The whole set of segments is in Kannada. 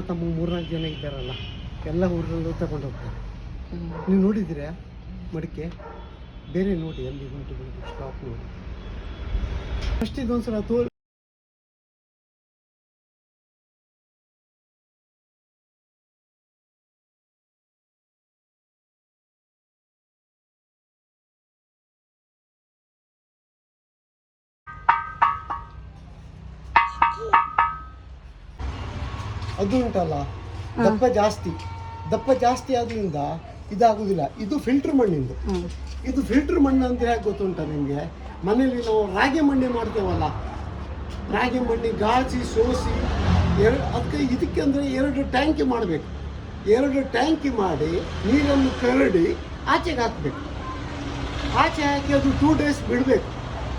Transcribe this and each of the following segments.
ತಮ್ಮ 3-4 ಜನ ಇದ್ದಾರಲ್ಲ, ಎಲ್ಲ ಊರಲ್ಲೂ ತಗೊಂಡು ಹೋಗ್ತಾರೆ. ನೀವು ನೋಡಿದ್ದೀರಾ ಮಡಿಕೆ? ಬೇರೆ ನೋಡಿ, ಅಲ್ಲಿ ಉಂಟು ಸ್ಟಾಪ್ ನೋಡಿ. ಫಸ್ಟ್ ಇದೊಂದ್ಸಲ ಅದು ಉಂಟಲ್ಲ, ದಪ್ಪ ಜಾಸ್ತಿ ಆದ್ರಿಂದ ಇದಾಗುದಿಲ್ಲ. ಇದು ಫಿಲ್ಟರ್ ಮಣ್ಣಿಂದು. ಇದು ಫಿಲ್ಟರ್ ಮಣ್ಣು ಅಂತ ಹೇಗೆ ಗೊತ್ತುಂಟ ನಿಮಗೆ? ಮನೇಲಿ ನಾವು ರಾಗಿ ಮಣ್ಣೆ ಮಾಡ್ತೇವಲ್ಲ, ರಾಗಿ ಮಣ್ಣಿ ಗಾಳಿಸಿ ಸೋಸಿ ಅದಕ್ಕೆ ಇದಕ್ಕೆ ಅಂದರೆ 2 ಟ್ಯಾಂಕಿ ಮಾಡಬೇಕು. 2 ಟ್ಯಾಂಕಿ ಮಾಡಿ ನೀರನ್ನು ಕರಡಿ ಆಚೆಗೆ ಹಾಕಬೇಕು. ಆಚೆ ಹಾಕಿ ಅದು 2 ಡೇಸ್ ಬಿಡಬೇಕು.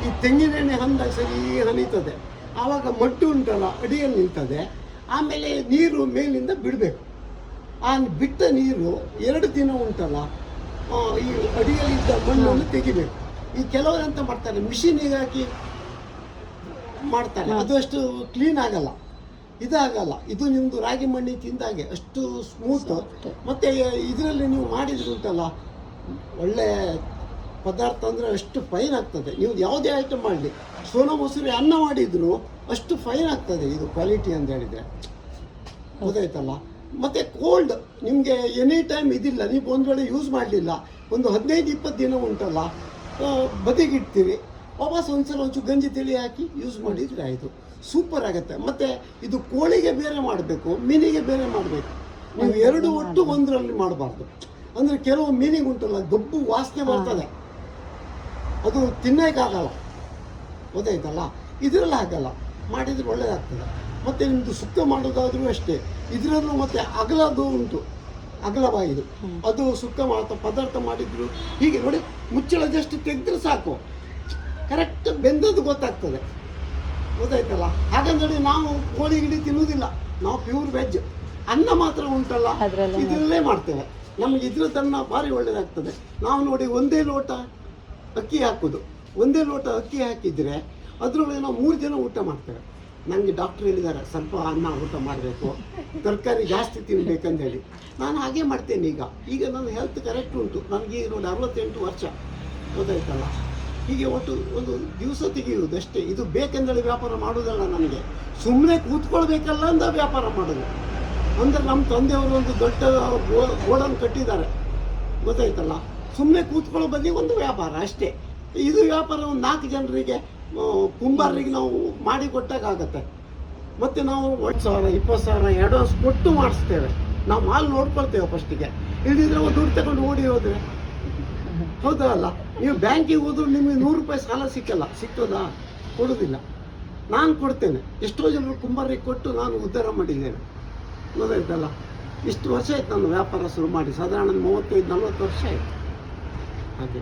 ಈ ತೆಂಗಿನೆಣ್ಣೆ ಹಂದಾಗ ಸರಿ ಹನಿತದೆ. ಆವಾಗ ಮಡ್ಡು ಉಂಟಲ್ಲ ಅಡಿಯಲ್ಲಿ ನಿಲ್ತದೆ. ಆಮೇಲೆ ನೀರು ಮೇಲಿಂದ ಬಿಡಬೇಕು. ಆ ಬಿಟ್ಟ ನೀರು 2 ದಿನ ಉಂಟಲ್ಲ, ಈ ಅಡಿಯಲ್ಲಿದ್ದ ಮಣ್ಣನ್ನು ತೆಗಿಬೇಕು. ಈ ಕೆಲವರು ಅಂತ ಮಾಡ್ತಾರೆ, ಮಿಷಿನಿಗೆ ಹಾಕಿ ಮಾಡ್ತಾರೆ, ಅದು ಅಷ್ಟು ಕ್ಲೀನ್ ಆಗಲ್ಲ, ಇದಾಗಲ್ಲ. ಇದು ನಿಮ್ಮದು ರಾಗಿ ಮಣ್ಣಿ ತಿಂದಾಗೆ ಅಷ್ಟು ಸ್ಮೂತ್. ಮತ್ತು ಇದರಲ್ಲಿ ನೀವು ಮಾಡಿದ್ರು ಉಂಟಲ್ಲ, ಒಳ್ಳೆ ಪದಾರ್ಥ ಅಂದರೆ ಅಷ್ಟು ಫೈನ್ ಆಗ್ತದೆ. ನೀವು ಯಾವುದೇ ಐಟಮ್ ಮಾಡಲಿ, ಸೋನಾ ಮೊಸರು ಅನ್ನ ಮಾಡಿದ್ರು ಅಷ್ಟು ಫೈನ್ ಆಗ್ತದೆ ಇದು ಕ್ವಾಲಿಟಿ ಅಂತ ಹೇಳಿದರೆ, ಗೊತ್ತಾಯ್ತಲ್ಲ. ಮತ್ತು ಕೋಲ್ಡ್ ನಿಮಗೆ ಎನಿ ಟೈಮ್ ಇದಿಲ್ಲ. ನೀವು ಒಂದು ವೇಳೆ ಯೂಸ್ ಮಾಡಲಿಲ್ಲ, ಒಂದು 15-20 ದಿನ ಉಂಟಲ್ಲ, ಬದಿಗಿಡ್ತೀರಿ, ವಾಪಸ್ ಒಂಚೂರು ಗಂಜಿ ತಿಳಿ ಹಾಕಿ ಯೂಸ್ ಮಾಡಿದರೆ ಆಯಿತು, ಸೂಪರ್ ಆಗುತ್ತೆ. ಮತ್ತು ಇದು ಕೋಳಿಗೆ ಬೇರೆ ಮಾಡಬೇಕು, ಮೀನಿಗೆ ಬೇರೆ ಮಾಡಬೇಕು. ನೀವು 2 ಒಟ್ಟು ಒಂದರಲ್ಲಿ ಮಾಡಬಾರ್ದು. ಅಂದರೆ ಕೆಲವು ಮೀನಿಗೆ ಉಂಟಲ್ಲ ಗಬ್ಬು ವಾಸನೆ ಬರ್ತದೆ, ಅದು ತಿನ್ನೋಕ್ಕಾಗಲ್ಲ, ಗೊತ್ತಾಯ್ತಲ್ಲ. ಇದರಲ್ಲಿ ಆಗಲ್ಲ, ಮಾಡಿದರೆ ಒಳ್ಳೆಯದಾಗ್ತದೆ. ಮತ್ತು ನಿಮ್ಮದು ಸುಕ್ಕ ಮಾಡೋದಾದರೂ ಅಷ್ಟೇ, ಇದರಲ್ಲೂ ಮತ್ತು ಅಗಲದು ಉಂಟು, ಅಗಲವಾಯಿದು, ಅದು ಸುಕ್ಕ ಪದಾರ್ಥ ಮಾಡಿದ್ರು ಹೀಗೆ ನೋಡಿ, ಮುಚ್ಚಳ ಜಸ್ಟ್ ತೆಗೆದ್ರೆ ಸಾಕು, ಕರೆಕ್ಟ್ ಬೆಂದದ್ದು ಗೊತ್ತಾಗ್ತದೆ, ಗೊತ್ತಾಯ್ತಲ್ಲ. ಹಾಗಂದೇಳಿ ನಾವು ಕೋಳಿ ಗಿಡಿ ತಿನ್ನುವುದಿಲ್ಲ, ನಾವು ಪ್ಯೂರ್ ವೆಜ್. ಅನ್ನ ಮಾತ್ರ ಉಂಟಲ್ಲ ಇದರಲ್ಲೇ ಮಾಡ್ತೇವೆ. ನಮಗೆ ಇದ್ರದನ್ನ ಭಾರಿ ಒಳ್ಳೆಯದಾಗ್ತದೆ. ನಾವು ನೋಡಿ ಒಂದೇ ಲೋಟ ಅಕ್ಕಿ ಹಾಕೋದು, ಒಂದೇ ಲೋಟ ಅಕ್ಕಿ ಹಾಕಿದರೆ ಅದರೊಳಗೆ ನಾವು 3 ಜನ ಊಟ ಮಾಡ್ತೇವೆ. ನನಗೆ ಡಾಕ್ಟ್ರ್ ಹೇಳಿದ್ದಾರೆ ಸ್ವಲ್ಪ ಅನ್ನ ಊಟ ಮಾಡಬೇಕು, ತರಕಾರಿ ಜಾಸ್ತಿ ತಿನ್ನಬೇಕಂತೇಳಿ. ನಾನು ಹಾಗೆ ಮಾಡ್ತೇನೆ. ಈಗ ನನ್ನ ಹೆಲ್ತ್ ಕರೆಕ್ಟ್ ಉಂಟು. ನನಗೆ ನೋಡಿ 68 ವರ್ಷ, ಗೊತ್ತಾಯ್ತಲ್ಲ. ಹೀಗೆ ಒಟ್ಟು ಒಂದು ದಿವಸ ತೆಗೆಯುವುದು ಅಷ್ಟೇ. ಇದು ಬೇಕೆಂದೇಳಿ ವ್ಯಾಪಾರ ಮಾಡೋದಲ್ಲ, ನನಗೆ ಸುಮ್ಮನೆ ಕೂತ್ಕೊಳ್ಬೇಕಲ್ಲ ಅಂತ ವ್ಯಾಪಾರ ಮಾಡೋದು. ಅಂದರೆ ನಮ್ಮ ತಂದೆಯವರು ಒಂದು ದೊಡ್ಡ ಗೋಡನ್ ಕಟ್ಟಿದ್ದಾರೆ, ಗೊತ್ತಾಯ್ತಲ್ಲ. ಸುಮ್ಮನೆ ಕೂತ್ಕೊಳ್ಳೋ ಬದಲಿಗೆ ಒಂದು ವ್ಯಾಪಾರ ಅಷ್ಟೇ. ಇದು ವ್ಯಾಪಾರ ಒಂದು 4 ಜನರಿಗೆ, ಕುಂಬಾರರಿಗೆ ನಾವು ಮಾಡಿ ಕೊಟ್ಟಾಗತ್ತೆ. ಮತ್ತು ನಾವು 10,000 20,000 ಅಡ್ವಾನ್ಸ್ ಕೊಟ್ಟು ಮಾಡಿಸ್ತೇವೆ. ನಾವು ಮಾಲ್ ನೋಡ್ಕೊಳ್ತೇವೆ ಫಸ್ಟಿಗೆ. ಇಲ್ಲಿದ್ರೆ ಒಂದು ದುಡ್ಡು ತಗೊಂಡು ಓಡಿ ಹೋದರೆ, ಹೌದಲ್ಲ. ನೀವು ಬ್ಯಾಂಕಿಗೆ ಹೋದ್ರು ನಿಮಗೆ 100 ರೂಪಾಯಿ ಸಾಲ ಸಿಕ್ಕಲ್ಲ, ಕೊಡೋದಿಲ್ಲ. ನಾನು ಕೊಡ್ತೇನೆ. ಎಷ್ಟೋ ಜನರು ಕುಂಬಾರಿಗೆ ಕೊಟ್ಟು ನಾನು ಉದ್ಧಾರ ಮಾಡಿದ್ದೇನೆ, ಗೊತ್ತಾಯ್ತಲ್ಲ. ಇಷ್ಟು ವರ್ಷ ಆಯ್ತು ನಾನು ವ್ಯಾಪಾರ ಶುರು ಮಾಡಿ, ಸಾಧಾರಣ 35-40 ವರ್ಷ ಆಯಿತು ಹಾಗೆ.